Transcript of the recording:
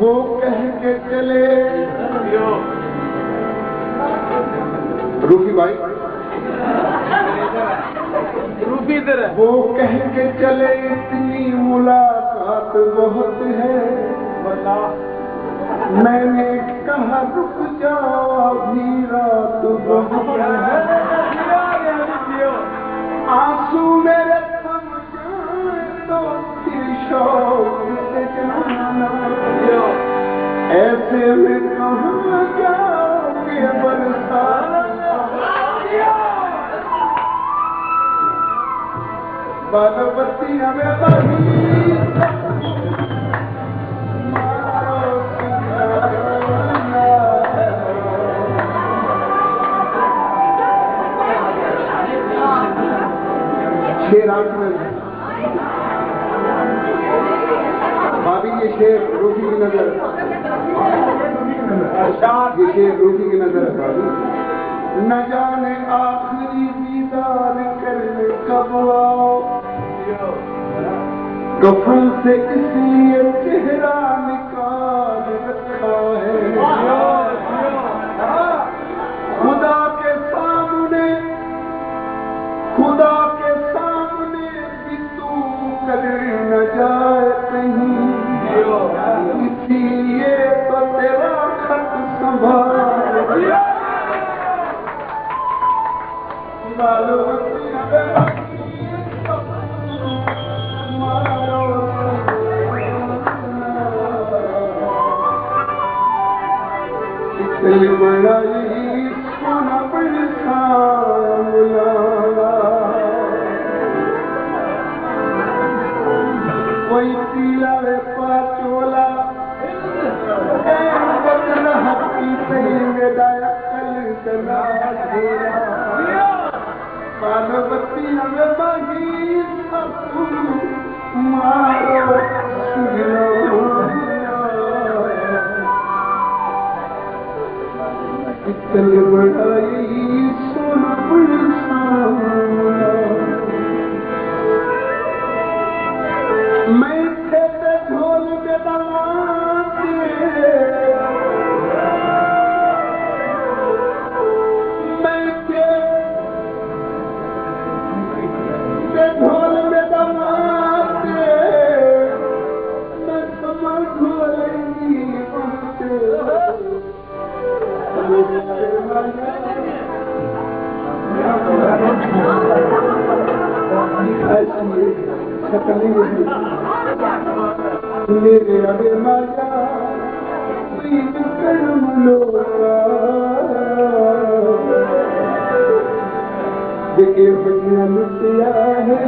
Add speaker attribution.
Speaker 1: वो कह के चले रूफी भाई,
Speaker 2: रूफी इधर है।
Speaker 1: वो कह के चले इतनी मुलाकात बहुत है, मैंने कहा रुक जाओ अभी रात बहुत है। आंसू मेरे थम जाए तो फिर शौक से जाना, ऐसे में कहाँ जाओगे बरसात। बालवती हमें बही शेर आंसू भाभी, ये शेर रूफी की नजर, ये शेर रूफी की नजर है भाभी। न जाने आखिरी दीदार करने कब आओ, कफन से इसलिए चेहरा निकाल रखा है। खुदा के सामने, खुदा के सामने भी तू कर न जाए कहीं, इसीलिए तो तेरा खत संभाल बड़ाई सोना बड़ा कोई पीला वे पाचोला बदला हकी सही मेरा कल कला बालवती हमें बही मारो चल बड़ाई सोना मैं थे ढोल के दमाते, मैं थे ढोल में दमाते, मैं समझ ढोलेंगी मेरे अबे माया देखे बनिया लुटिया है।